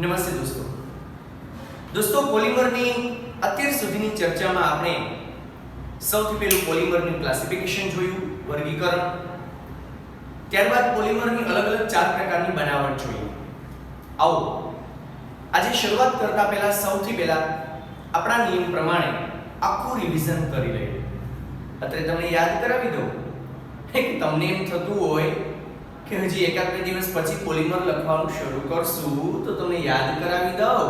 નમસ્તે દોસ્તો પોલિમરની અત્યાર સુધીની ચર્ચામાં આપણે સૌથી પહેલું પોલિમરનું ક્લાસિફિકેશન જોયું, વર્ગીકરણ. ત્યારબાદ પોલિમરની અલગ અલગ 4 પ્રકારની બનાવટ જોઈ. આવો આજે શરૂઆત કરતા પહેલા સૌથી પહેલા આપણા નિયમ પ્રમાણે આખું રિવિઝન કરી લઈએ. અત્યારે તમને યાદ કરાવી દઉં કે તમને એમ થતું હોય કે હજી એકાદ બે દિવસ પછી પોલિમર લખવાનું શરૂ કરશું તો તમને યાદ કરાવી દઉં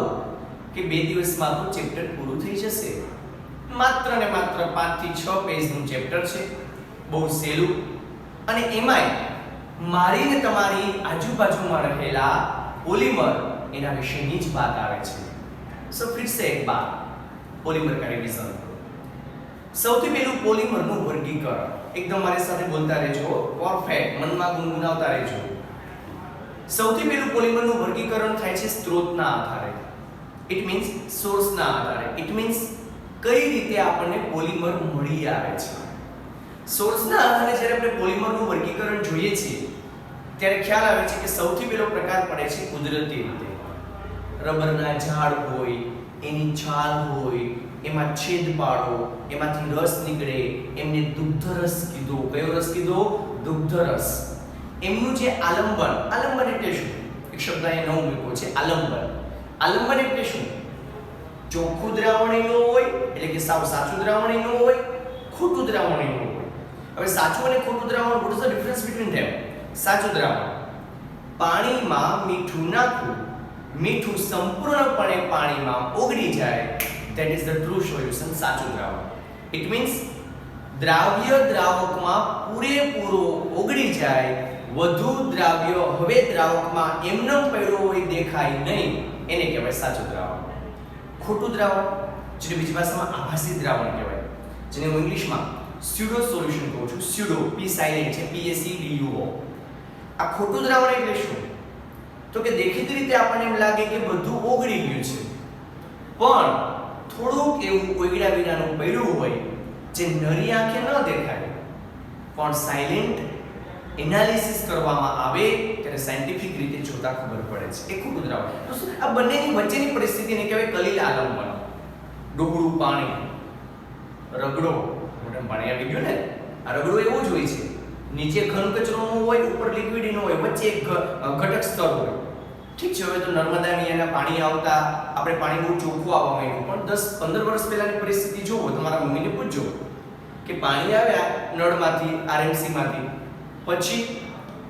કે 2 દિવસમાં તો ચેપ્ટર પૂરું થઈ જશે. માત્ર ને માત્ર 5 થી 6 પેજનું ચેપ્ટર છે, બહુ સહેલું, અને એમાંય મારી ને તમારી આજુબાજુમાં રહેલા પોલિમર એના વિશેની જ વાત આવે છે. સો ફિર સે એક બાર પોલિમર का रिवीजन. સૌથી પહેલું પોલિમરનું વર્ગીકરણ. એકદમ મારી સાથે બોલતા રહેજો, પરફેક્ટ, મનમાં ગુનગુનાવતા રહેજો. સૌથી પહેલું પોલિમરનું વર્ગીકરણ થાય છે સ્ત્રોતના આધારે. ઇટ મીન્સ સોર્સના આધારે. ઇટ મીન્સ કઈ રીતે આપણને પોલિમર મળી આવે છે. સોર્સના આધારે જ્યારે આપણે પોલિમરનું વર્ગીકરણ જોઈએ છીએ ત્યારે ખ્યાલ આવે છે કે સૌથી પહેલો પ્રકાર પડે છે કુદરતી રીતે. રબરના ઝાડ હોય, એની છાલ હોય, એમાં છેદ પાડો, એમાંથી રસ નીકળે, એમને દુગ્ધરસ કીધો. કયો રસ કીધો? દુગ્ધરસ. એમનું જે આલંબન, આલંબન એટલે શું? એક શબ્દ અહીંયા નવો મૂક્યો છે, આલંબન. આલંબન એટલે શું? ચોખ્ખું દ્રાવણ એનું હોય, એટલે કે સાવ સાચું દ્રાવણ એનું હોય, ખોટું દ્રાવણ એનું હોય. હવે સાચું અને ખોટું દ્રાવણ, what is the difference between them? સાચું દ્રાવણ, પાણીમાં મીઠું નાખવું, મીઠું સંપૂર્ણપણે પાણીમાં ઓગળી જાય, that is the true solution, સાચું દ્રાવણ. It means દ્રાવ્ય દ્રાવકમાં પૂરેપૂરો ઓગળી જાય, વધુ દ્રાવ્ય હવે દ્રાવકમાં એમનો પડ્યો હોય દેખાય નહીં, એને કહેવાય સાચું દ્રાવણ. ખોટું દ્રાવણ, જેને બીજી ભાષામાં આભાસી દ્રાવણ કહેવાય, જેને હું ઇંગ્લિશમાં સ્યુડો સોલ્યુશન કહું છું. સ્યુડો, પી સાઇલેન્ટ છે, PSEDUO. આ ખોટું દ્રાવણ એટલે શું? તો કે દેખીતી રીતે આપણને એમ લાગે કે બધું ઓગળી ગયું છે, પણ થોડુંક એવું ઓગળ્યા વિનાનું પડ્યું હોય જે નરી આંખે ન દેખાય, પણ સાયલેન્ટ એનાલિસિસ કરવામાં આવે ત્યારે સાયન્ટિફિક રીતે જોતા ખબર પડે છે. એ ખોટું દ્રાવણ. તો આ બંનેની વચ્ચેની પરિસ્થિતિને કહેવાય કલીલ આલંબન. ડોગળું પાણી, રગડો, મોઢામાં પાણી આવી ગયું ને, આ રગડો એવો જ હોય છે, નીચે ઘન કચરો ન હોય, ઉપર લિક્વિડ ન હોય, વચ્ચે એક ઘટક સ્તર હોય. ઠીક છે, હવે તો નર્મદા નદીના પાણી આવતા આપણે પાણી બહુ ચોખ્ખું આવવા માંડ્યું, પણ 10-15 વર્ષ પહેલાની પરિસ્થિતિ જુઓ, તમારા મમ્મીને પૂછજો કે પાણી આવ્યા નળમાંથી, આરએમસી માંથી, પછી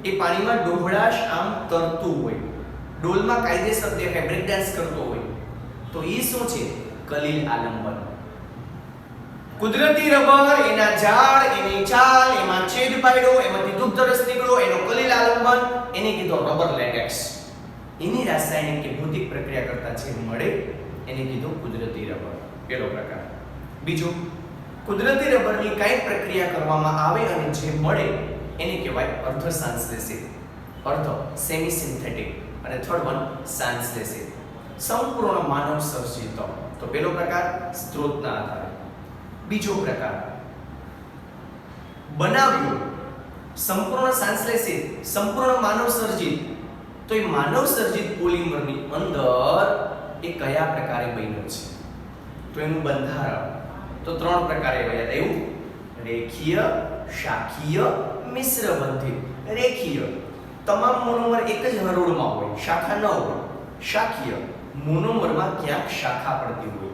એ પાણીમાં ડોહળાશ આમ તરતું હોય, ડોલમાં કાયદેસર દેખાય, બ્રેક ડાન્સ કરતો હોય, તો એ શું છે? કલીલ આલંબન. કુદરતી રબર, એના ઝાડ, એની છાલ, એમાં છેદ પાડ્યો, એમાંથી દુગ્ધરસ નીકળ્યો, એનો કલીલ આલંબન, એને કીધો રબર લેટેક્સ. એની રાસાયણિક કે ભૌતિક પ્રક્રિયા કરતા જે મળે એને કીધો કુદરતી રબર. પહેલો પ્રકાર. બીજો, કુદરતી રબરની કાંઈ પ્રક્રિયા કરવામાં આવે અને જે મળે એને કહેવાય અર્ધ સાંશ્લેષિત, અર્ધ સેમી સિન્થેટિક. અને થર્ડ વન સાંશ્લેષિત, સંપૂર્ણ માનવ સર્જિત. તો પહેલો પ્રકાર સ્ત્રોતના આધારે. બીજો પ્રકાર બનાવ્યું, સંપૂર્ણ સાંશ્લેષિત, સંપૂર્ણ માનવ સર્જિત. તો એ માનવ સર્જિત પોલિમરની અંદર એ કયા પ્રકારે બન્યું છે? તો એનું બંધારણ તો 3 પ્રકારે બન્યા. એવું રેખીય, શાખીય, મિશ્ર બંધિત. રેખીય, તમામ મોનોમર એક જ હરોળમાં હોય, શાખા ન હોય. શાખીય, મોનોમરમાં ક્યાંક શાખા પડતી હોય.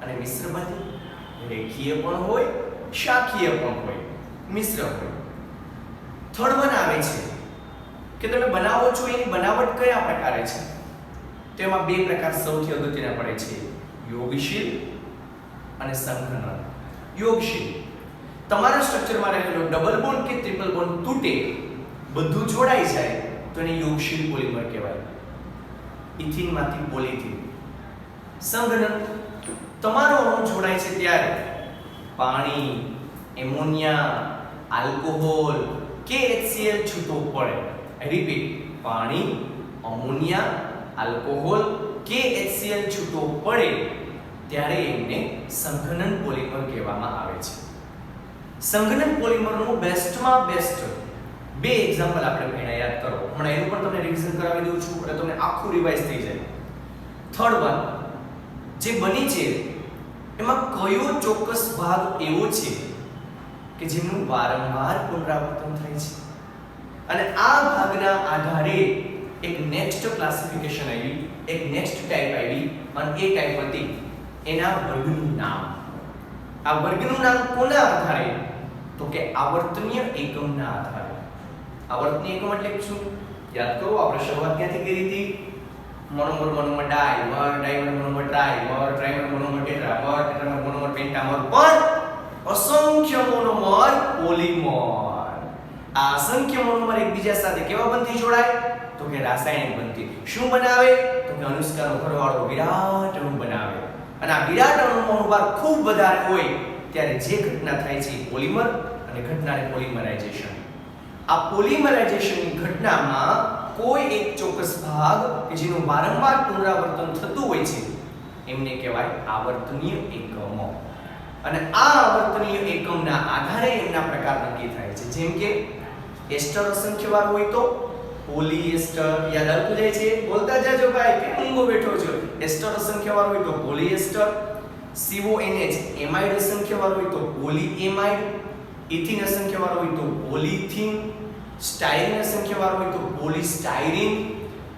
અને મિશ્ર બંધિત, રેખીય પણ હોય, શાખીય પણ હોય, મિશ્ર હોય. થર્ડ વન આવે છે કે તમે બનાવો છો એની બનાવટ કયા પ્રકારે છે? તેમાં 2 પ્રકાર સૌથી અગત્યના પડે છે, યોગશીલ અને સંઘનન. યોગશીલ, તમારા સ્ટ્રક્ચરમાં રહેલો ડબલ બોન્ડ કે ટ્રિપલ બોન્ડ તૂટે, બધું જોડાઈ જાય તો એને યોગશીલ પોલિમર કહેવાય. ઇથિનમાંથી પોલિથિન. સંઘનન, તમારો અણુ જોડાય છે ત્યારે પાણી, એમોનિયા, આલ્કોહોલ કે HCl છૂટો પડે. I repeat, પાણી, અમોનિયા, આલ્કોહોલ કે HCl છૂટો પડે ત્યારે એમને સંઘનન પોલિમર કહેવામાં આવે છે. સંઘનન પોલિમરનું બેસ્ટમાં બેસ્ટ 2 એક્ઝામ્પલ આપણે પહેલા યાદ કરો. હમણાં એનું પણ તમને રિવિઝન કરાવી દઉં છું એટલે તમને આખું રિવાઇઝ થઈ જાય. થર્ડ વન, જે બની છે એમાં કયો ચોક્કસ ભાગ એવો છે કે જેનું વારંવાર પુનરાવર્તન થાય છે, અને આ ભાગના આધારે એક નેક્સ્ટ ક્લાસિફિકેશન આવી, એક નેક્સ્ટ ટાઈપ આવી, અને એ ટાઈપ હતી એના વર્ગનું નામ. આ વર્ગનું નામ કોના આધારે? તો કે આવર્તનીય એકમના આધારે. આવર્તનીય એકમ એટલે શું? યાદ કરો, આપણે શરૂઆત ક્યાંથી કરી હતી? Monomer, monomer dimer, dimer monomer trimer, trimer monomer tetramer, tetramer monomer pentamer, પણ અસંખ્ય મોનોમર પોલીમર. આ અસંખ્ય મોનોમર એકબીજા સાથે કેવા બનતી જોડાય? તો કે રાસાયણિક બનતી. શું બનાવે? તો કે અનુષ્કાનો સરવાળો વિરાટ અણુ બનાવે. અને આ વિરાટ અણુનો અનુભાર ખૂબ વધારે હોય ત્યારે જે ઘટના થાય છે એ પોલિમર, અને ઘટનાને પોલિમરાઇઝેશન. આ પોલિમરાઇઝેશનની ઘટનામાં કોઈ એક ચોક્કસ ભાગ કે જેનું વારંવાર પુનરાવર્તન થતું હોય છે એમને કહેવાય આવર્તનીય એકમો. અને આ આવર્તનીય એકમના આધારે એમના પ્રકાર નક્કી થાય છે. જેમ કે એસ્ટર અસંખ્યવાર હોય તો પોલીએસ્ટર. યાદ આવતું જાય છે? બોલતા જાજો ભાઈ, કેમ ઊંઘો બેઠો છો? એસ્ટર અસંખ્યવાર હોય તો પોલીએસ્ટર. CONH એમાઇડ અસંખ્યવાર હોય તો પોલીએમાઇડ. ઇથિન અસંખ્યવાર હોય તો પોલીથીન. સ્ટાયરીન અસંખ્યવાર હોય તો પોલીસ્ટાયરીન.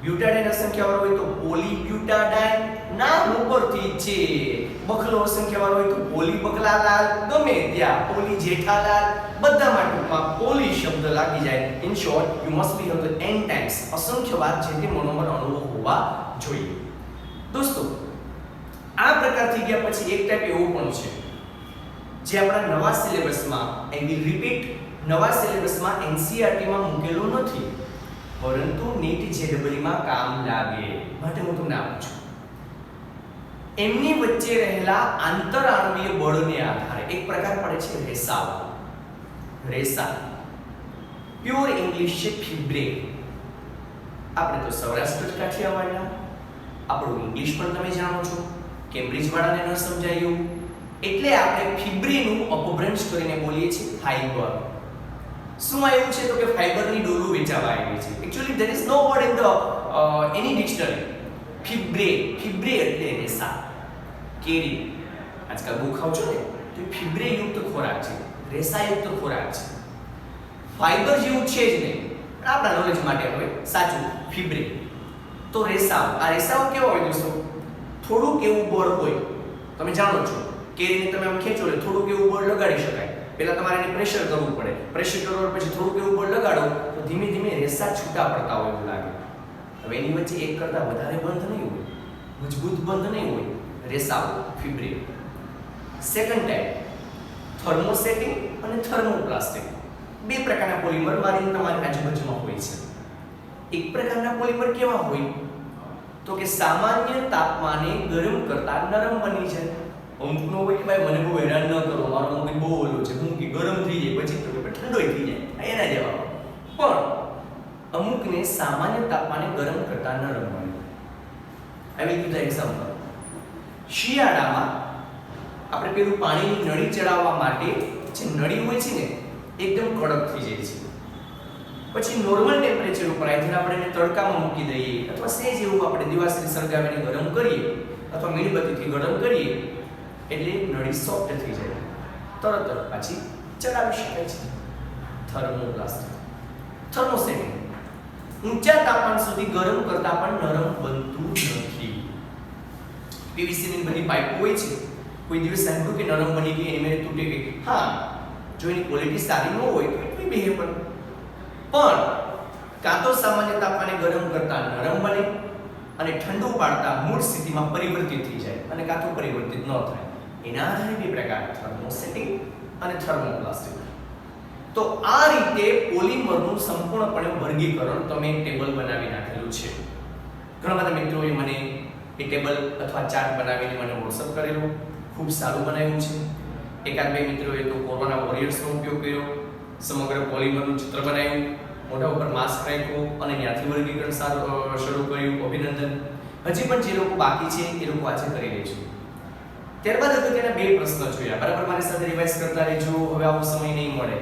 બ્યુટાડાઇન અસંખ્યવાર હોય તો પોલીબ્યુટાડાઇન. નામ ઉપરથી છે. બખલો અસંખ્યવાર હોય તો પોલીબખલાલાલ. ગમે ત્યાં પોલી જેઠાલાલ, બધામાં ટૂંકમાં પોલી શબ્દ લાગી જાય. In short you must be have the n times અસંખ્યવાર જે તે મોનોમર અણુઓ હોવા જોઈએ. દોસ્તો, આ પ્રકાર થઈ ગયા પછી એક ટાઈપ એવો પણ છે જે આપણા નવા સિલેબસમાં, આઈ વિલ રિપીટ, નવા સિલેબસમાં NCERT માં મૂકેલો નથી, પરંતુ NEET JEE માં કામ લાગે માટે હું તમને આપું છું. એમની વચ્ચે રહેલા આંતરઆણવીય બળને આધારે એક પ્રકાર પડે છે રેસાઓ. રેસા પ્યોર ઇંગ્લિશ છે ફિબ્રે. આપણે તો સૌરાષ્ટ્ર કાઠિયાવાડના, આપણું ઇંગ્લિશ પણ તમે જાણો છો, કેમ્બ્રિજ વાળાને ન સમજાયું એટલે આપણે ફિબ્રેનું અપભ્રંશ કરીને બોલીએ છીએ ફાઈબર. શું આવ્યું છે? તો કે ફાઈબરની ડોલું વેચાવા આવી છે. Actually there is no word in the any dictionary. Fibre, fibre એટલે રેસા. કેરી આજકાલ બહુ ખાવ છો ને તો ફિબ્રે યુક્ત ખોરાક છે, રેસા યુક્ત ખોરાક છે. ફાઈબર જેવું છે જ નહીં, પણ આપણા નોલેજ માટે હવે સાચું ફિબ્રે. તો રેસાઓ, આ રેસાઓ કેવા હોય દોસ્તો? થોડુંક એવું બળ હોય. તમે જાણો છો કેરીને તમે આમ ખેંચો એટલે થોડુંક એવું બળ લગાડી શકાય. પહેલા તમારે એને પ્રેશર કરવું પડે. પ્રેશર કરવા પછી થોડુંક એવું બળ લગાડો તો ધીમે ધીમે રેસા છૂટા પડતા હોય એવું લાગે. હવે એની વચ્ચે એક કરતા વધારે બંધ નહીં હોય, મજબૂત બંધ નહીં હોય. રેસાઓ ફિબ્રે. સેકન્ડ ટાઈપ થર્મોસેટિક અને થર્મોપ્લાસ્ટિક. બે પ્રકારના પોલિમર મારી તમારી આજુબાજુમાં હોય છે. એક પ્રકારના પોલિમર કેવા હોય? તો કે સામાન્ય તાપમાને ગરમ કરતા નરમ બની જાય. અમુકનો હોય કે ભાઈ મને બહુ હેરાન ન કરો, મારો મગજ બહુ ઓલો છે, હું કે ગરમ થઈ જાય પછી તો કે ઠંડોય થઈ જાય, એના જેવા. પણ અમુકને સામાન્ય તાપમાને ગરમ કરતા નરમ બને. આવી ગયું એક્ઝામ્પલ. શિયાળામાં આપણે પેલું પાણીની નળી ચડાવવા માટે જે નળી હોય છે ને એકદમ કડક થઈ જાય છે. પછી નોર્મલ ટેમ્પરેચર ઉપર આવીને આપણે એને તડકામાં મૂકી દઈએ અથવા સેજ એવું આપણે દિવાસળી સળગાવીને ગરમ કરીએ અથવા મીણબત્તીથી ગરમ કરીએ એટલે નળી સોફ્ટ થઈ જાય, તરત જ પાછી ચલાવી શકાય છે. થર્મોપ્લાસ્ટિક. થર્મોસેટિક ઊંચા તાપમાન સુધી ગરમ કરતા પણ નરમ બનતું નથી. પીવીસીની બધી પાઇપ હોય છે, કોઈ દિવસ સાંભળ્યું કે નરમ બની ગઈ એની મેરે તૂટી ગઈ? હા, જો એની ક્વોલિટી સારી ન હોય તો એટલી બેહે પણ કાં તો સામાન્ય તાપમાને ગરમ કરતા નરમ બને અને ઠંડુ પાડતા મૂળ સ્થિતિમાં પરિવર્તિત થઈ જાય, અને કાં તો પરિવર્તિત ન થાય. એના આધારે બે પ્રકાર, થર્મોસેટિક અને થર્મોપ્લાસ્ટિક. તો આ રીતે પોલિમરનું સંપૂર્ણપણે વર્ગીકરણ તમે એક ટેબલ બનાવી નાખેલું છે. ઘણા બધા મિત્રોએ મને એ ટેબલ અથવા ચાર્ટ બનાવીને મને WhatsApp કરેલો, ખૂબ સારું બનાવ્યું છે. એકાદ બે મિત્રોએ તો કોરોના વોરિયર્સનો ઉપયોગ કર્યો, સમગ્ર પોલિમરનું ચિત્ર બનાવ્યું, મોઢા ઉપર માસ્ક રાખ્યો અને ત્યાંથી વર્ગીકરણ શરૂ કર્યું. અભિનંદન. હજી પણ જે લોકો બાકી છે એ લોકો આજે કરી લેજો. ત્યારબાદ અગત્યના બે પ્રશ્ન જોયા, બરાબર? મારી સાથે રિવાઇઝ કરતા રહેજો, હવે આવો સમય નહીં મળે.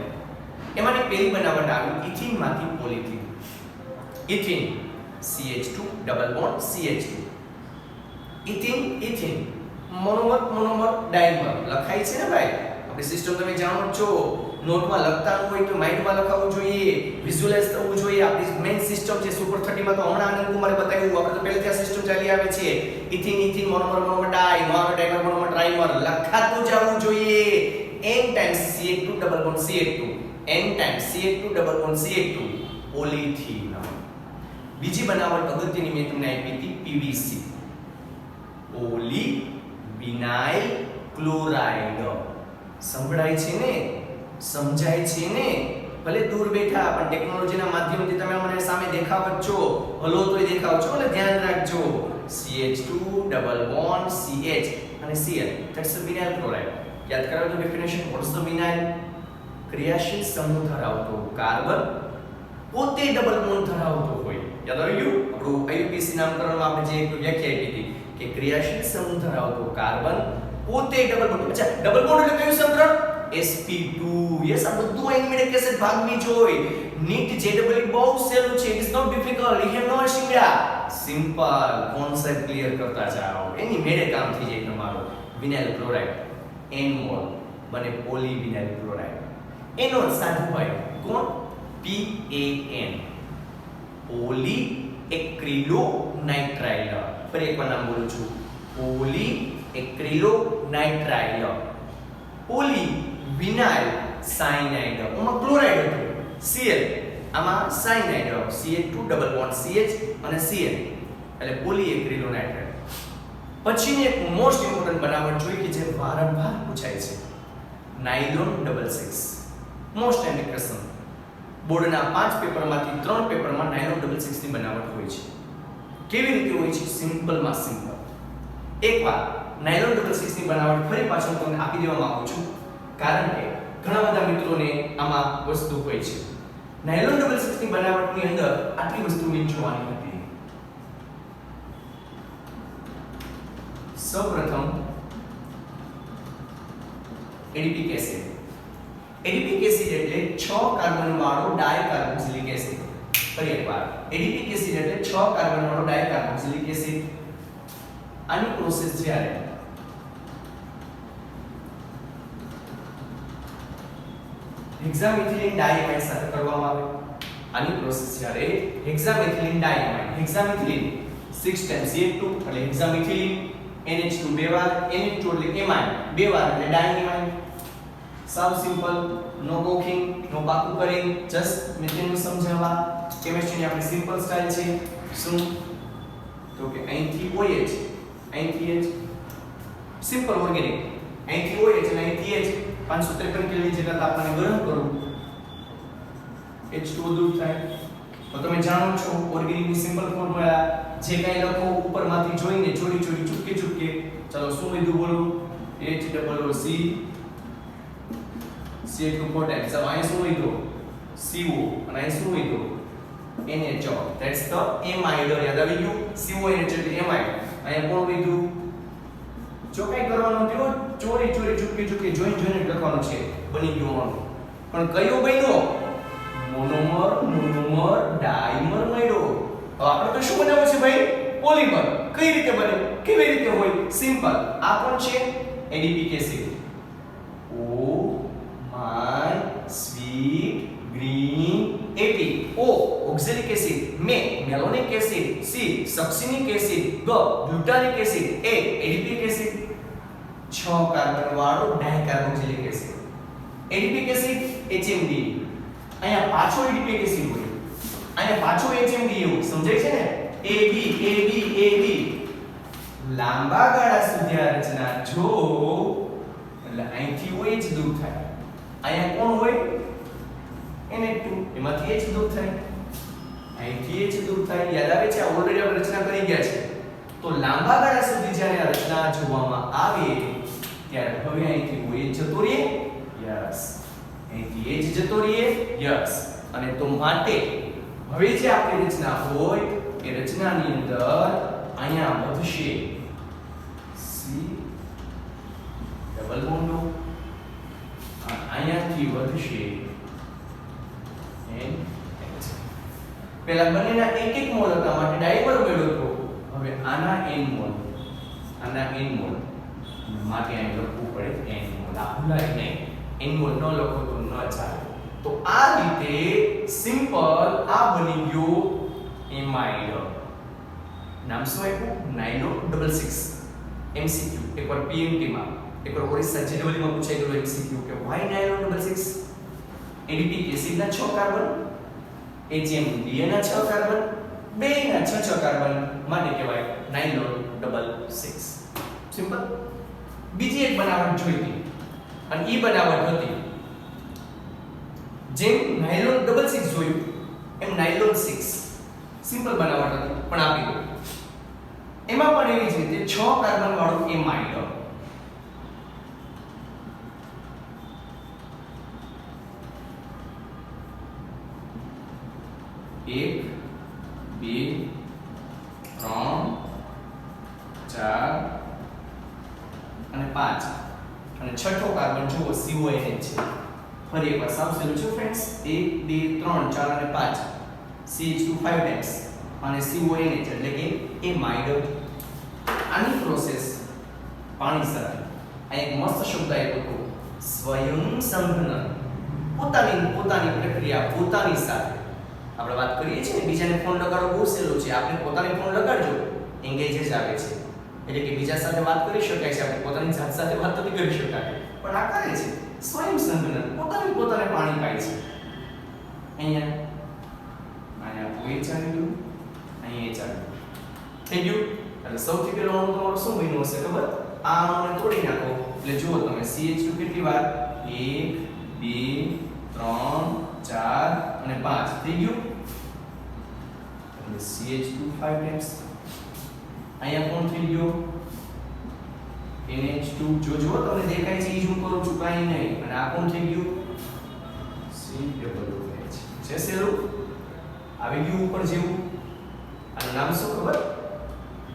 એમાંની પહેલી બનાવટ આવી ઇથિનમાંથી polythene. Ethene CH2 double bond CH2. Ethene ethene, monomer monomer dimer લખાય છે ને ભાઈ. આપણી સિસ્ટમ તમે જાણો જ છો, નોટમાં લખતાનું હોય તો માઇન્ડમાં લખાવવું જોઈએ, વિઝ્યુઅલાઇઝ કરવું જોઈએ. આપણી મેઇન સિસ્ટમ છે સુપર 30 માં તો હમણાં આનંદ કુમારે બતાવ્યું, આપણે તો પહેલેથી આ સિસ્ટમ ચાલી આવે છે. ઇથિન ઇથિન મોનોમર મોનોમર ડાઈ, મોનોમર ડાઈમર મોનોમર ટ્રાઈમર લખાતું જવું જોઈએ. n times CH2 double bond CH2, n times CH2 double bond CH2 polythene. બીજી બનાવટ અગત્યની મેં તમને આપી હતી PVC, પોલી વિનાઇલ ક્લોરાઇડ. સંભળાય છે ને, સમજાય છે ને? ભલે દૂર બેઠા પણ ટેકનોલોજીના માધ્યમથી તમે મને સામે દેખાવ જ છો, હલો તોય દેખાવ છો, એટલે ધ્યાન રાખજો. CH2 ડબલ બોન્ડ CH અને Cl, that's a vinyl chloride. યાદ કરાવજો ડેફિનેશન. What's the vinyl? ક્રિયાશીલ સમૂહ ધરાવતો કાર્બન પોતે ડબલ બોન્ડ ધરાવતો હોય. યાદ આવી ગયું? આપણું IUPAC નામકરણમાં આપણે જે એક વ્યાખ્યા આપી હતી કે ક્રિયાશીલ સમૂહ ધરાવતો કાર્બન પોતે ડબલ બોન્ડ. અચ્છા, ડબલ બોન્ડ એટલે કયું સમીકરણ? sp2. યસ, આ બધું એનિમેટેડ કેસેટ ભાગની જોઈ. નીટ JEE બહુ સહેલું છે. It is not difficult. You have no શિંગડા. સિમ્પલ કોન્સેપ્ટ ક્લિયર કરતા જાઓ, એની મેળે કામ થઈ જાય તમારું. વિનાઇલ ક્લોરાઇડ n મોલ બને પોલી વિનાઇલ ક્લોરાઇડ. એનો સાદું ભાઈ કોણ? PAN, poly acrylonitrile. ફરી એકવાર નામ બોલું છું, poly acrylonitrile. Poly vinyl cyanide, આમાં ક્લોરાઇડ હતું Cl, આમાં cyanide CH2 double bond CH અને Cl, એટલે પોલી એક્રિલોનાઇટ્રાઇલ. પછીની એક મોસ્ટ ઇમ્પોર્ટન્ટ બનાવટ જોઈ કે જે વારંવાર પૂછાય છે, નાયલોન 66. Most time question. બોર્ડના 5 પેપરમાંથી 3 પેપરમાં નાયલોન 66 ની બનાવટ હોય છે. કેવી રીતે હોય છે? સિમ્પલમાં સિમ્પલ. એકવાર નાયલોન 66 ની બનાવટ ફરી પાછળ તમને આપી દેવા માંગુ છું, કારણ કે ઘણા બધા મિત્રોને આમાં વસ્તુ હોય છે. નાયલોન 66 ની બનાવટની અંદર આટલી વસ્તુ મેં જોવાની હતી. સૌપ્રથમ એડિપિક એસિડ. એડિપિક એસિડ એટલે 6 કાર્બન વાળો ડાયકાર્બોક્સિલિક એસિડ. ફરી એકવાર, એડિપિક એસિડ એટલે 6 કાર્બન વાળો ડાયકાર્બોક્સિલિક એસિડ. આની પ્રોસેસ જ્યારે હેક્સામિથિલિન ડાયમાઇડ સાથે કરવામાં આવે, આની પ્રોસેસ જ્યારે હેક્સામિથિલિન ડાયમાઇડ, હેક્સામિથિલિન 6 ટાઈમ્સ CH2 એટલે હેક્સામિથિલિન, NH2 બે વાર, NH2 એટલે એમાઇડ બે વાર એટલે ડાયમાઇડ. સાવ સિમ્પલ, નો કોકિંગ, નો પાકું કરી, જસ્ટ મેથડનું સમજાવવા. કેમિસ્ટ્રીની આપણી સિમ્પલ સ્ટાઇલ છે. શું? તો કે અહીંથી OH, અહીંથી H, સિમ્પલ ઓર્ગેનિક. અહીંથી OH અને અહીંથી H, 553 કેલ્વિન જેટલા તાપમાને ગરમ કરો, H2O દૂર થાય. તો તમે જાણો છો ઓર્ગેનિકની સિમ્પલ ફોર્મ્યુલા, જે કાંઈ લખો ઉપરમાંથી જોઈને જોડી જોડી ચૂપકે ચૂપકે. ચાલો શું લીધું બોલો? HOOC CH2 4 times. So અહીં શું લીધું? CO અને અહીં શું લીધું? NHO. That's the amide. યાદ આવી ગયું? CO NH એટલે amide. અહીંયા કોણ લીધું? જો કઈ કરવાનું થયો ચોરી ચોરી ચૂપકે ચૂપકે જોઈને લખવાનું છે. બની ગયું મોનો. પણ કયો બન્યો? મોનોમર મોનોમર ડાઈમર મળ્યો. હવે આપણે તો શું બનાવવું છે ભાઈ? પોલીમર. કઈ રીતે બને? કેવી રીતે હોય? સિમ્પલ. આ કોણ છે? એડિપિક acid. O my sweet green apple. O oxalic acid, malonic acid, C succinic acid, G glutamic acid, A adipic acid. 6 carbon વાળો dicarboxylic acid. Adipic acid HMD. અહીંયા પાછો એડિપિક એસિડ હોય, અહીંયા પાછો HMD એવું સમજાય છે ને? AB AB AB. લાંબા ગાળા સુધી આ રચના જો એટલે અહીંથી OH દૂર થાય, અહીંયા કોણ હોય? NH2, એમાંથી H દૂર થાય, અહીંથી H દૂર થાય. યાદ આવે છે? આ ઓલરેડી આપણે રચના કરી ગયા છે. તો લાંબા ગાળા સુધી જ્યારે આ રચના જોવામાં આવે ત્યારે હવે અહીંથી OH જતો રહે, યસ, અહીંથી H જતો રહે, યસ. અને તો માટે હવે જે આપણી રચના હોય એ રચનાની અંદર અહીંયા વધશે C ડબલ બોન્ડ, અહીંયાથી વધશે NH. પેલા બંનેના એક એક મોલ હતા માટે ડાયમર મળ્યો હતો. હવે આના n મોલ અને n મોલ માટે અહીં લખવું પડે n મોલ. આ ભૂલાય નહીં, n મોલ ન લખો તો ન ચાલે. તો આ રીતે સિમ્પલ આ બની ગયો એમાઇડ. નામ શું આપ્યું? Nylon 66 MCQ. એકવાર PMT માં, એકવાર ઓરિસ્સા JEE માં પૂછાઈ ગયેલો MCQ કે why નાયલોન 66? એડિપિક એસિડ ના 6 કાર્બન, HMDA ના 6 કાર્બન, બે ના 6 કાર્બન માટે કહેવાય નાયલોન 66. સિમ્પલ. બીજી એક બનાવટ જોઈતી અને ઈ બનાવટ હતી જેમ નાયલોન 66 જોયું એમ નાયલોન 6 સિમ્પલ બનાવટ હતી પણ આપી દો. એમાં પણ એવી જ રીતે 6 કાર્બન વાળું એમાઇડ. એક, બે, ત્રણ, ચાર અને 5 અને છઠ્ઠો કાર્બન જુઓ CONH છે. ફરી એકવાર સાવચેત છો ફ્રેન્ડ્સ. 1 2 3 4 અને 5 CH2 5 times અને CONH એટલે કે એમાઇડ. આની પ્રોસેસ પાણી સાથે આ એક મસ્ત શબ્દ આપ્યો હતો સ્વયં સંઘનન. પોતાની પ્રક્રિયા પોતાની સાથે. આપણે વાત કરીએ છીએ ને બીજાને ફોન લગાડવો બહુ સહેલું છે. આપણે પોતાને ફોન લગાડજો એંગેજ જ આવે છે. એટલે કે બીજા સાથે વાત કરી શકાય છે, આપણે પોતાની જાત સાથે વાત નથી કરી શકાય. પણ આ કરે છે સ્વયં સંઘનન. પોતાને પાણી પાય છે. અહીંયા કોઈ ચાલી ગયું, અહીંયા ચાલી ગયું. થઈ ગયું. એટલે સૌથી પહેલો અણુ તમારો શું બન્યો હશે ખબર? આ અણુને તોડી નાખો એટલે જુઓ તમે CH2 કેટલી વાર? 1 2 3 4 અને 5 થઈ ગયું. એટલે CH2 5 times. અહીંયા કોણ થઈ ગયો? NH2. જોજો તમને દેખાય છે ઈ હું કરું છું કાઈ નહીં. અને આ કોણ થઈ ગયું? COOH. છે સેલું આવી ગયું ઉપર જેવું. આનું નામ શું ખબર?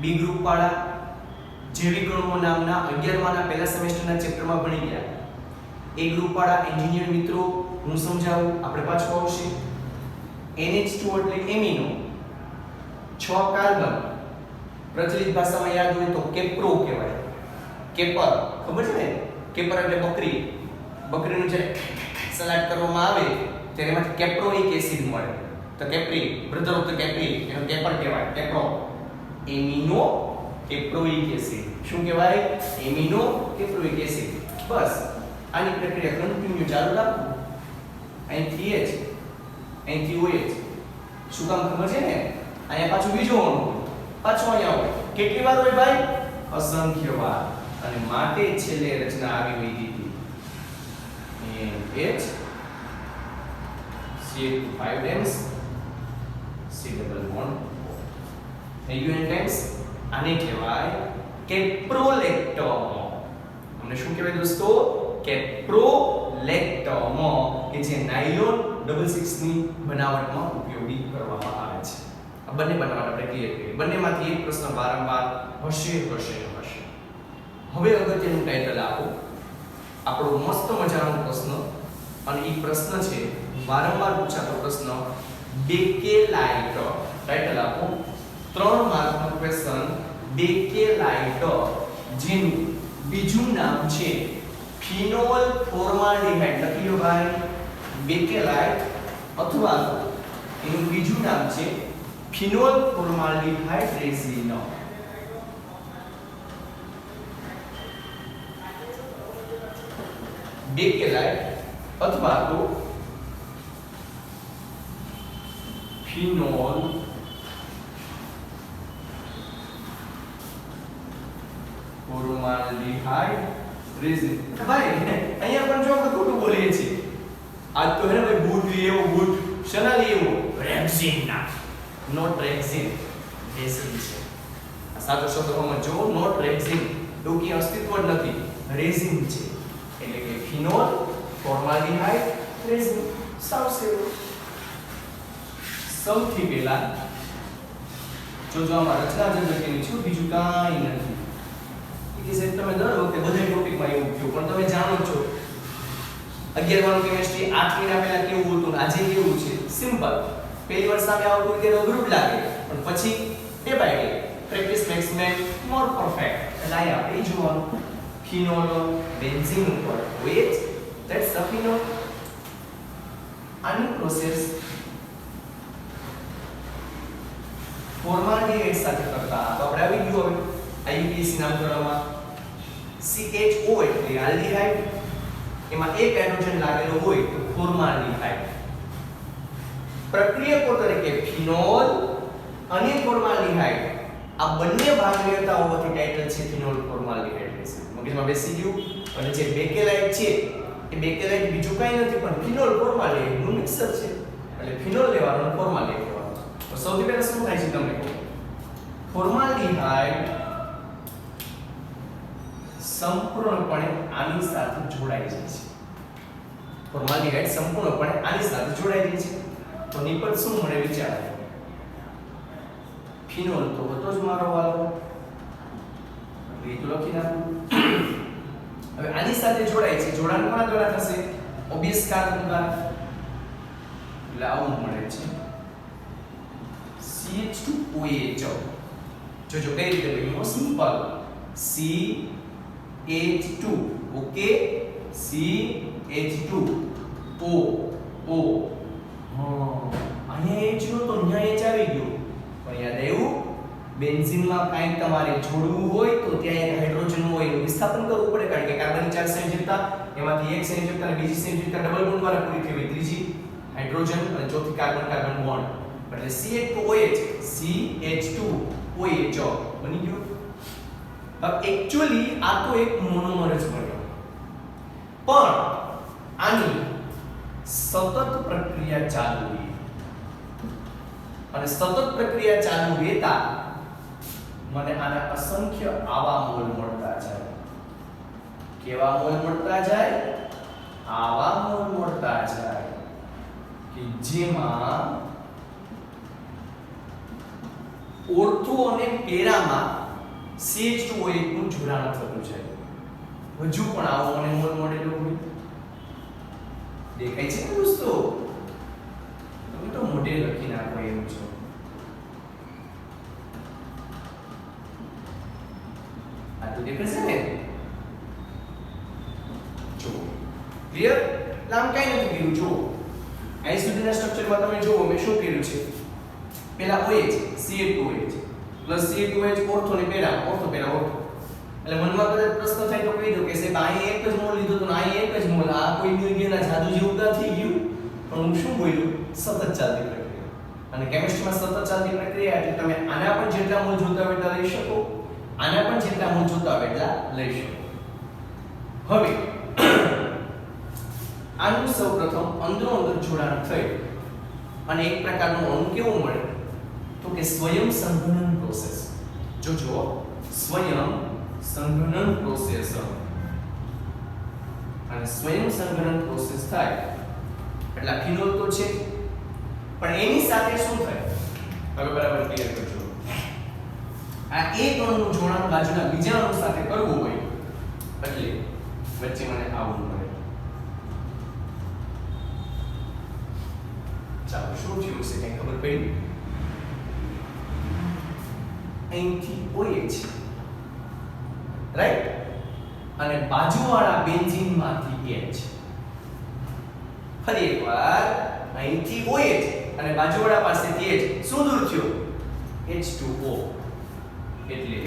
બી ગ્રુપ વાળા જૈવિક અણુઓ નામના 11માના પહેલા સેમેસ્ટરના ચેપ્ટરમાં ભણી ગયા. એ ગ્રુપ વાળા એન્જિનિયર મિત્રો હું સમજાવું, આપણે પાછું આવશે. NH2 એટલે એમિનો, 6 કાર્બન. પ્રચલિત ભાષામાં યાદ હોય તો કેપ્રો કહેવાય. કેપર ખબર છે ને? કેપર એટલે બકરી. બકરીનું જે સલાડ કરવામાં આવે ત્યારે એમાંથી કેપ્રોઇક એસિડ મળે. તો capri, brother of the capri, એનો કેપર કહેવાય. કેપ્રો. Amino caproic acid. શું કહેવાય? Amino caproic acid. બસ આની પ્રક્રિયા કન્ટિન્યુ ચાલુ રાખો. અહીંથી H, અહીંથી OH. શું કામ ખબર છે ને? અહીંયા પાછું બીજો અણુ, પાછો અહીંયા હોય. કેટલી વાર હોય ભાઈ? અસંખ્ય વાર. અને માટે છેલ્લે રચના આવી હોય દીધી H CH2 5 times C double bond. થઈ ગયું n times. આને કહેવાય કેપ્રોલેક્ટમ. અમને શું કહેવાય દોસ્તો? કેપ્રોલેક્ટમ કે જે નાયલોન 66 ની બનાવટમાં ઉપયોગી કરવામાં આવે છે. આ બંને બનાવટ આપણે ક્લિયર કરી. બંનેમાંથી એક પ્રશ્ન વારંવાર હશે. હવે અગત્યનું ટાઇટલ આપો. આપણો મસ્ત મજાનો પ્રશ્ન અને એ પ્રશ્ન છે વારંવાર પૂછાતો પ્રશ્ન બેકેલાઇટ. ટાઇટલ આપો. 3 માર્કનો ક્વેશ્ચન બેકેલાઇટ, જેનું બીજું નામ છે ફિનોલ ફોર્માલ્ડિહાઇડ. લખી લો ભાઈ, બેકેલાઇટ અથવા તો એનું બીજું નામ છે ફિનોલ ફોર્માલ્ડિહાઇડ રેઝિન. બેકેલાઇટ અથવા તો ફિનોલ ફોર્માલ્ડિહાઇડ રેઝિન. ભાઈ અહીંયા પણ જો આપણે ખોટું બોલીએ છીએ. આજ તો હે ને ભાઈ બૂટ લેવો, બૂટ શેના લેવો? રેક્સિન ના. નોટ રેક્સિન, રેઝિન છે. આ સાચો શબ્દમાં જો નોટ રેક્સિન એવું કે અસ્તિત્વ જ નથી, રેઝિન છે. એટલે કે ફિનોલ ફોર્માલ્ડિહાઇડ રેઝિન. સાવ સેવું. સૌથી પહેલા જો આમાં રચના જનરકની છું, બીજું કાંઈ નથી. કે સાહેબ તમે દર વખતે બધા ટોપિકમાં એવું થયું, પણ તમે જાણો છો 11માનું કેમિસ્ટ્રી 8 મહિના પહેલા કેવું હતું, આજે કેવું છે. સિમ્પલ. પહેલી વાર સામે આવતું ત્યારે અઘરું લાગે, પણ પછી day by day practice makes man more perfect. એટલે આ આપણે જોવાનું ફિનોલ બેન્ઝીન ઉપર OH ધેટ્સ ધ ફિનોલ. આની પ્રોસેસ ફોર્માલ્ડિહાઇડ સાથે કરતા તો આપણે આવી ગયું હવે IUPAC નામ કરવામાં CHO એટલે આલ્ડિહાઇડ, એમાં એક હાઇડ્રોજન લાગેલો હોય તો ફોર્માલ્ડિહાઇડ. પ્રક્રિયકો તરીકે ફિનોલ અને ફોર્માલ્ડિહાઇડ આ બંને ભાગ લેતા હોવાથી ટાઇટલ છે ફિનોલ ફોર્માલ્ડિહાઇડ રહેશે. મગજમાં બેસી ગયું. અને જે બેકેલાઇટ છે એ બેકેલાઇટ બીજું કાંઈ નથી પણ ફિનોલ ફોર્માલ્ડિહાઇડ નું મિક્સર છે. એટલે ફિનોલ લેવાનો અને ફોર્માલ્ડિહાઇડ લેવાનો. તો સૌથી પહેલા શું થાય છે તમને કહું. ફોર્માલ્ડિહાઇડ સંપૂર્ણપણે આની સાથે જોડાઈ જાય છે. ફોર્માલ્ડિહાઇડ સંપૂર્ણપણે આની સાથે જોડાઈ જાય છે. તો નિપજ શું મળે વિચારો. ફિનોલ તો હતો જ મારો વાલો, એ તો લખી નાખું. હવે આની સાથે જોડાય છે. જોડાણ કોના દ્વારા થશે? ઓબિયસ કાર્બન દ્વારા. એટલે આવું મળે છે CH2OH. જોજો કઈ રીતે બન્યું. Simple CH2 okay CH2O O અહીંયા H નો તો અહીંયા H આવી ગયો. પણ યાદ આવ્યું બેન્ઝીનમાં કાંઈક તમારે જોડવું હોય તો ત્યાં એક હાઇડ્રોજન હોય એનું વિસ્થાપન કરવું પડે, કારણ કે કાર્બનની ચાર સંયોજકતા એમાંથી એક સંયોજકતા અને બીજી સંયોજકતા ડબલ બોન્ડ દ્વારા પૂરી થઈ હોય, ત્રીજી હાઇડ્રોજન અને ચોથી કાર્બન કાર્બન બોન્ડ. એટલે CH2OH CH2OH બની ગયું. હવે એક્ચ્યુઅલી આ તો એક મોનોમર જ બન્યો, પણ આની સતત પ્રક્રિયા ચાલુ રહી અને સતત પ્રક્રિયા ચાલુ રહેતા મને આના અસંખ્ય આવા મોલ મળતા જાય. કેવા મોલ મળતા જાય? આવા મોલ મળતા જાય કે જેમાં ઓર્થો અને પેરામાં CH2OH નું જોડાણ થતું જાય. હજુ પણ આવો મને મોલ મળેલો હોય દેખાય છે ને દોસ્તો? તમે તો મોઢે લખી નાખો એમ છો. આ તો દેખાય છે ને? જો ક્લિયર? આમ કઈ નથી કર્યું. જો અહીં સુધીના સ્ટ્રક્ચરમાં તમે જુઓ મેં શું કર્યું છે. પહેલા OH CH2OH plus CH2OH ortho ને પેરા ઓર્થો પેરા ઓર્થો. એટલે મનમાં કદાચ પ્રશ્ન થાય તો કહી દો કે સાહેબ અહીં એક જ મોલ લીધો તો અહીં એક જ મોલ, આ કોઈ ન્યુટનના જાદુ જેવું ના થઈ ગયું. પણ હું શું બોલ્યું? સતત ચાલતી પ્રક્રિયા. અને કેમિસ્ટ્રીમાં સતત ચાલતી પ્રક્રિયા એટલે તમે આના પણ જેટલા મોલ જોતા હોય એટલા લઈ શકો, આના પણ જેટલા મોલ જોતા હોય એટલા લઈ શકો. હવે આનું સૌપ્રથમ અંદરો અંદર જોડાણ થઈ અને એક પ્રકારનું અણુ કેવું મળે તો કે સ્વયં સંઘનન પ્રોસેસ. જોજો સ્વયં સંઘનન પ્રોસેસ. અને સ્વયં સંઘનન પ્રોસેસ થાય એટલે ફિનોલ તો છે, પણ એની સાથે શું થાય હવે બરાબર ક્લિયર કરજો. આ એક અણુનું જોડાણ બાજુના બીજા અણુ સાથે કરવું હોય એટલે વચ્ચે મને આવું મળે. ચાલો શું થયું છે કઈ ખબર પડી? અહીંથી OH રાઈટ અને બાજુવાળા બેન્ઝીનમાંથી H. ફરી એકવાર અહીંથી OH અને બાજુવાળા પાસેથી H. શું દૂર થયો? H2O. એટલે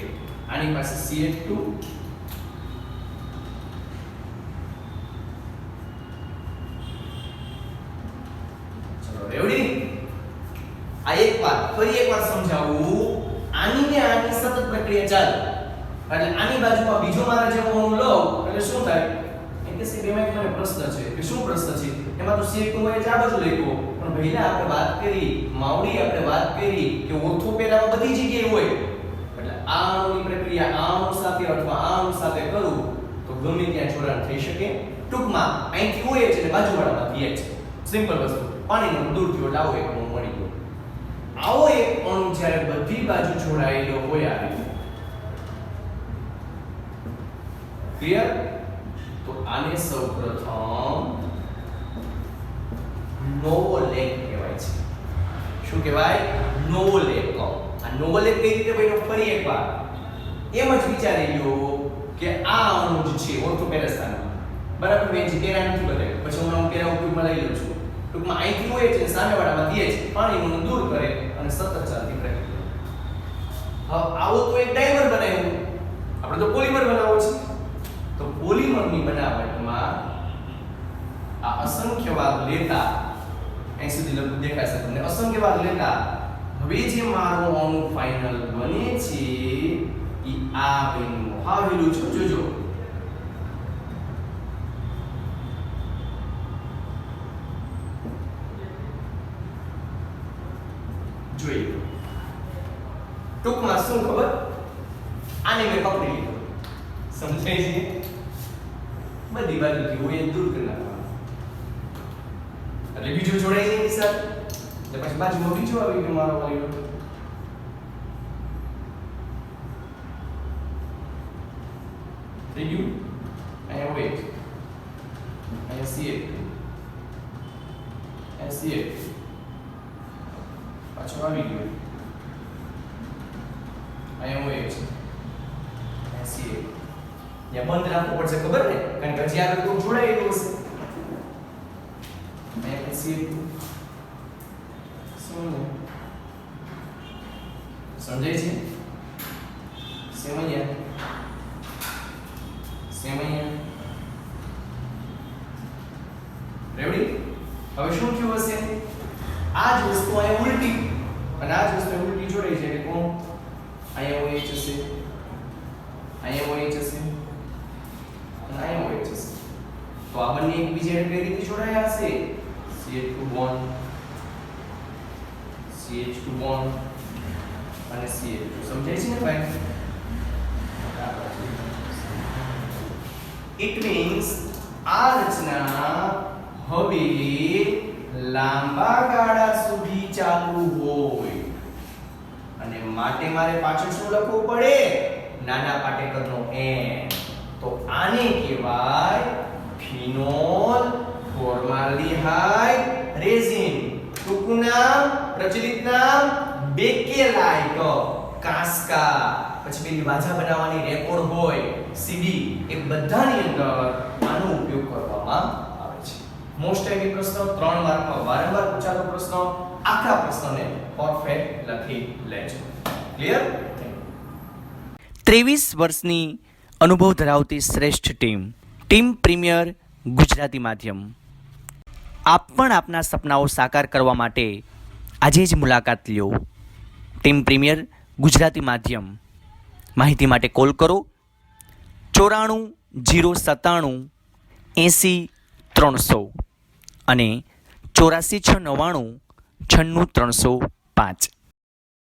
આની પાસે CH2 ચલો રેવડી. આ એકવાર ફરી એકવાર સમજાવું. આની ને આની સતત પ્રક્રિયા ચાલે એટલે આની બાજુમાં બીજો મારા જેવો અણુ લઉં એટલે શું થાય? એમ કે સાહેબ એમાં એક મને પ્રશ્ન છે કે શું પ્રશ્ન છે? એમાં તો CH2OH આ બાજુ લખ્યો પણ પહેલા આપણે વાત કરી માવડી આપણે વાત કરી કે ઓર્થો પેરામાં બધી જગ્યાએ હોય એટલે આ અણુની પ્રક્રિયા આ અણુ સાથે અથવા આ અણુ સાથે કરું તો ગમે ત્યાં જોડાણ થઈ શકે. ટૂંકમાં અહીંથી OH એટલે બાજુવાળામાંથી H. સિમ્પલ વસ્તુ. પાણીનો દૂર થયો એટલે આવો એક અણુ મળી ગયો. આવો એક અણુ જ્યારે બધી બાજુ જોડાયેલો હોય આવી ક્લિયર તો આને સૌપ્રથમ નોવોલેક કહેવાય છે. શું કહેવાય? નોવોલેક. આ નોવોલેક કઈ રીતે બન્યો? ફરી એકવાર એમ જ વિચારી લો કે આ અણુ જ છે ઓર્થોપેરા સ્થાનમાં, બરાબર. મેં જે પેરા નથી બતાવ્યું, પછી હું પેરા ઉપયોગમાં લઈ લઉં છું. ટૂંકમાં અહીંથી હોય છે, સામેવાળામાં દે છે, પાણીનું દૂર કરે અને સતત ચાલતી પ્રક્રિયા. હવે આવો તો એક ડાયમર બનાવ્યું, આપણે તો પોલિમર બનાવવો છે. તો પોલિમરની બનાવટમાં આ અસંખ્ય વાર લેતા, અહીં સુધી લગભગ દેખાશે તમને, અસંખ્ય વાર લેતા હવે જે મારો અણુ ફાઇનલ બને છે એ આ બન્યું. હા વેલું છે, જોજો. જોઈએ ટૂંકમાં શું ખબર, આને મેં પકડી લીધો, સમજાય છે? બધી બાજુથી હોય એ દૂર કરી નાખવાનું, એટલે બીજું જોડાય નહીં સર. એટલે પછી બાજુમાં બીજો આવી ગયો મારો વાલીનો. થઈ ગયું. અહીંયા વેટ, અહીંયા CH2, અહીંયા CH2 પાછો આવી ગયો. અહીંયા હોય છે CH2. ત્યાં બંધ રાખવું પડશે, ખબર ને? કારણ કે હજી આગળ કોઈ જોડાયેલું હશે. અહીંયા CH2 સમજાય છે? સેમ અહીંયા રેડી. હવે શું થયું હશે? આ જ વસ્તુ અહીંયા ઉલટી અને આ જ વસ્તુ ઉલટી જોડાઈ છે. એટલે કોણ અહીંયા OH હશે, અહીંયા OH હશે અને અહીંયા OH હશે. તો આ બંને એકબીજા કઈ રીતે જોડાયા હશે? CH2 બોન્ડ, CH2 બોન્ડ અને CH2. સમજાય છે ને ભાઈ? ઇટ મીન્સ આ રચના હવે લાંબા ગાળા સુધી ચાલુ હોય અને માટે મારે પાછળ શું લખવું પડે? નાના પાટેકરનો N. તો આને કહેવાય ફિનોલ ફોર્માલ્ડિહાઇડ રેઝિન. ટૂંકું નામ, પ્રચલિત નામ બેકેલાઇટ. કાસ્કા, પછી પેલી વાજા બનાવવાની રેકોર્ડ હોય CD, એ બધાની અંદર આનો ઉપયોગ કરવામાં આવે છે. મોસ્ટ ટાઈમ પ્રશ્ન 3 માર્કમાં વારંવાર પૂછાતો પ્રશ્ન, આખા પ્રશ્નને પરફેક્ટ લખી લેજો. ક્લિયર? 23 વર્ષની અનુભવ ધરાવતી શ્રેષ્ઠ ટીમ પ્રીમિયર ગુજરાતી માધ્યમ. આપ પણ આપના સપનાઓ સાકાર કરવા માટે આજે જ મુલાકાત લ્યો. ટીમ પ્રીમિયર ગુજરાતી માધ્યમ. માહિતી માટે કોલ કરો 94 097 80 300 અને 84 699 96 305.